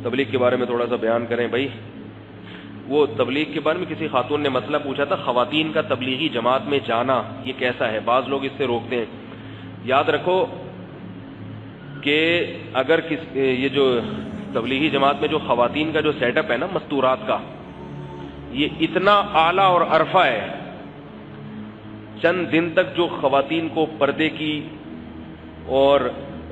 تبلیغ کے بارے میں تھوڑا سا بیان کریں بھائی. وہ تبلیغ کے بارے میں کسی خاتون نے مسئلہ پوچھا تھا، خواتین کا تبلیغی جماعت میں جانا یہ کیسا ہے؟ بعض لوگ اس سے روکتے ہیں. یاد رکھو کہ اگر یہ جو تبلیغی جماعت میں جو خواتین کا جو سیٹ اپ ہے نا مستورات کا، یہ اتنا اعلیٰ اور عرفہ ہے. چند دن تک جو خواتین کو پردے کی اور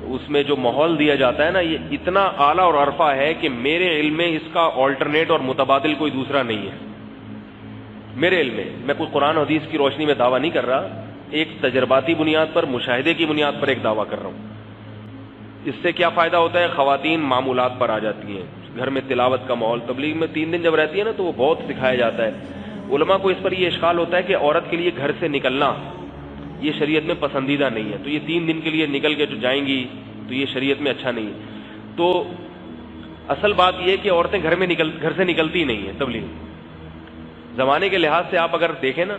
اس میں جو ماحول دیا جاتا ہے نا، یہ اتنا اعلیٰ اور عرفہ ہے کہ میرے علم میں اس کا آلٹرنیٹ اور متبادل کوئی دوسرا نہیں ہے. میرے علم میں کوئی قرآن و حدیث کی روشنی میں دعویٰ نہیں کر رہا، ایک تجرباتی بنیاد پر، مشاہدے کی بنیاد پر ایک دعویٰ کر رہا ہوں. اس سے کیا فائدہ ہوتا ہے؟ خواتین معمولات پر آ جاتی ہیں، گھر میں تلاوت کا ماحول. تبلیغ میں 3 دن جب رہتی ہے نا تو وہ بہت سکھایا جاتا ہے. علماء کو اس پر یہ اشکال ہوتا ہے کہ عورت کے لیے گھر سے نکلنا یہ شریعت میں پسندیدہ نہیں ہے، تو یہ 3 دن کے لیے نکل کے جو جائیں گی تو یہ شریعت میں اچھا نہیں ہے. تو اصل بات یہ ہے کہ عورتیں گھر سے نکلتی نہیں ہیں. تبلیغ زمانے کے لحاظ سے آپ اگر دیکھیں نا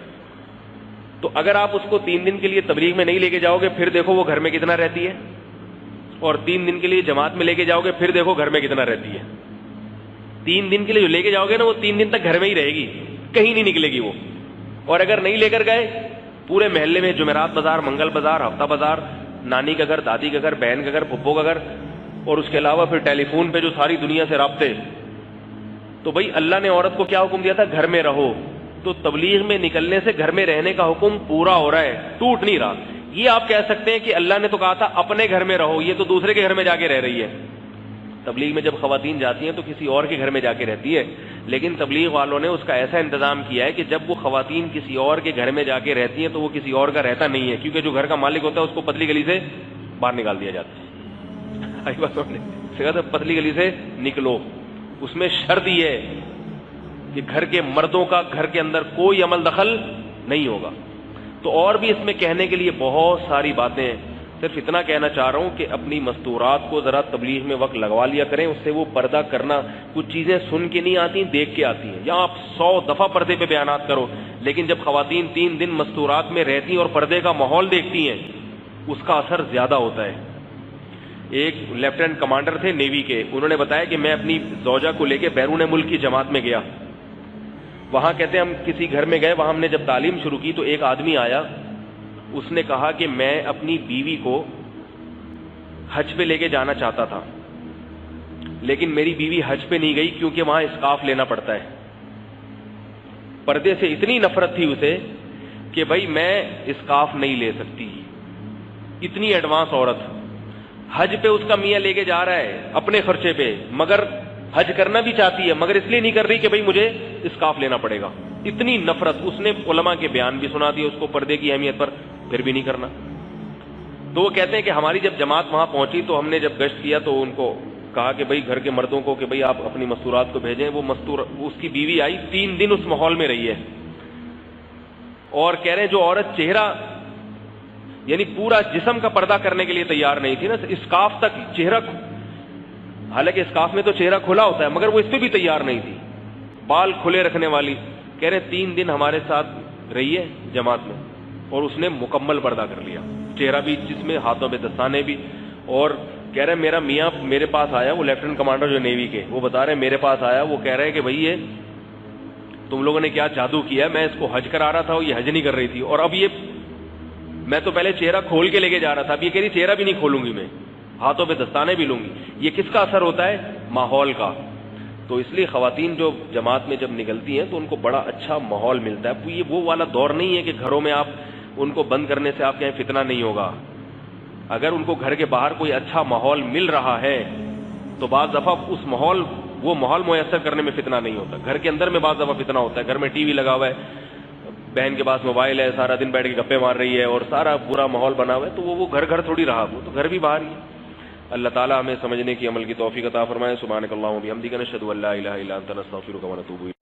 تو اگر آپ اس کو 3 دن کے لیے تبلیغ میں نہیں لے کے جاؤ گے پھر دیکھو وہ گھر میں کتنا رہتی ہے، اور 3 دن کے لیے جماعت میں لے کے جاؤ گے پھر دیکھو گھر میں کتنا رہتی ہے. 3 دن کے لیے جو لے کے جاؤ گے نا وہ 3 دن تک گھر میں ہی رہے گی، کہیں نہیں نکلے گی وہ. اور اگر نہیں لے کر گئے پورے محلے میں جمعرات بازار، منگل بازار، ہفتہ بازار، نانی کا گھر، دادی کا گھر، بہن کا گھر، پھپھو کا گھر، اور اس کے علاوہ پھر ٹیلی فون پہ جو ساری دنیا سے رابطے. تو بھائی اللہ نے عورت کو کیا حکم دیا تھا؟ گھر میں رہو. تو تبلیغ میں نکلنے سے گھر میں رہنے کا حکم پورا ہو رہا ہے، ٹوٹ نہیں رہا. یہ آپ کہہ سکتے ہیں کہ اللہ نے تو کہا تھا اپنے گھر میں رہو، یہ تو دوسرے کے گھر میں جا کے رہ رہی ہے. تبلیغ میں جب خواتین جاتی ہیں تو کسی اور کے گھر میں جا کے رہتی ہے، لیکن تبلیغ والوں نے اس کا ایسا انتظام کیا ہے کہ جب وہ خواتین کسی اور کے گھر میں جا کے رہتی ہیں تو وہ کسی اور کا رہتا نہیں ہے، کیونکہ جو گھر کا مالک ہوتا ہے اس کو پتلی گلی سے باہر نکال دیا جاتا ہے. پتلی گلی سے نکلو. اس میں شرط یہ ہے کہ گھر کے مردوں کا گھر کے اندر کوئی عمل دخل نہیں ہوگا. تو اور بھی اس میں کہنے کے لیے بہت ساری باتیں ہیں. صرف اتنا کہنا چاہ رہا ہوں کہ اپنی مستورات کو ذرا تبلیغ میں وقت لگوا لیا کریں، اس سے وہ پردہ کرنا. کچھ چیزیں سن کے نہیں آتی، دیکھ کے آتی ہیں. یا آپ 100 دفعہ پردے پہ بیانات کرو، لیکن جب خواتین 3 دن مستورات میں رہتی ہیں اور پردے کا ماحول دیکھتی ہیں اس کا اثر زیادہ ہوتا ہے. ایک لیفٹیننٹ کمانڈر تھے نیوی کے، انہوں نے بتایا کہ میں اپنی زوجہ کو لے کے بیرون ملک کی جماعت میں گیا. وہاں کہتے ہیں ہم کسی گھر میں گئے، وہاں ہم نے جب تعلیم شروع کی تو ایک آدمی آیا، اس نے کہا کہ میں اپنی بیوی کو حج پہ لے کے جانا چاہتا تھا، لیکن میری بیوی حج پہ نہیں گئی کیونکہ وہاں اسکارف لینا پڑتا ہے. پردے سے اتنی نفرت تھی اسے کہ بھائی میں اسکارف نہیں لے سکتی. اتنی ایڈوانس عورت حج پہ اس کا میاں لے کے جا رہا ہے اپنے خرچے پہ، مگر حج کرنا بھی چاہتی ہے مگر اس لیے نہیں کر رہی کہ بھائی مجھے اسکارف لینا پڑے گا. اتنی نفرت. اس نے علماء کے بیان بھی سنا دیے اس کو پردے کی اہمیت پر، پھر بھی نہیں کرنا. تو وہ کہتے ہیں کہ ہماری جب جماعت وہاں پہنچی تو ہم نے جب گشت کیا تو ان کو کہا کہ بھائی گھر کے مردوں کو کہ بھائی آپ اپنی مستورات کو بھیجیں. وہ اس کی بیوی آئی، 3 دن اس ماحول میں رہی ہے، اور کہہ رہے ہیں جو عورت چہرہ یعنی پورا جسم کا پردہ کرنے کے لیے تیار نہیں تھی نا، اسکارف تک چہرہ، حالانکہ اسکارف میں تو چہرہ کھلا ہوتا ہے مگر وہ اس پہ بھی تیار نہیں تھی، بال کھلے رکھنے والی. کہہ رہے 3 دن ہمارے ساتھ رہی ہے جماعت میں اور اس نے مکمل پردہ کر لیا، چہرہ بھی جس میں، ہاتھوں پہ دستانے بھی. اور کہہ رہے میرا میاں میرے پاس آیا، وہ لیفٹیننٹ کمانڈر جو نیوی کے، وہ بتا رہے میرے پاس آیا، وہ کہہ رہے کہ بھائی یہ تم لوگوں نے کیا جادو کیا ہے، میں اس کو حج کرا رہا تھا یہ حج نہیں کر رہی تھی، اور اب یہ میں تو پہلے چہرہ کھول کے لے کے جا رہا تھا، اب یہ کہہ رہی چہرہ بھی نہیں کھولوں گی، میں ہاتھوں پہ دستانے بھی لوں گی. یہ کس کا اثر ہوتا ہے؟ ماحول کا. تو اس لیے خواتین جو جماعت میں جب نکلتی ہیں تو ان کو بڑا اچھا ماحول ملتا ہے. یہ وہ والا دور نہیں ہے کہ گھروں میں آپ ان کو بند کرنے سے آپ کہیں فتنہ نہیں ہوگا. اگر ان کو گھر کے باہر کوئی اچھا ماحول مل رہا ہے تو بعض دفعہ وہ ماحول میسر کرنے میں فتنہ نہیں ہوتا. گھر کے اندر میں بعض دفعہ فتنہ ہوتا ہے. گھر میں ٹی وی لگا ہوا ہے، بہن کے پاس موبائل ہے، سارا دن بیٹھ کے گپے مار رہی ہے اور سارا برا ماحول بنا ہوا ہے، تو وہ گھر تھوڑی رہا، وہ تو گھر بھی باہر ہی ہے. اللہ تعالیٰ ہمیں سمجھنے کی، عمل کی توفیق عطا فرمائے. سبحانک اللہم و بحمدک، نشہد ان لا الہ الا انت، نستغفرک و نتوب الیک.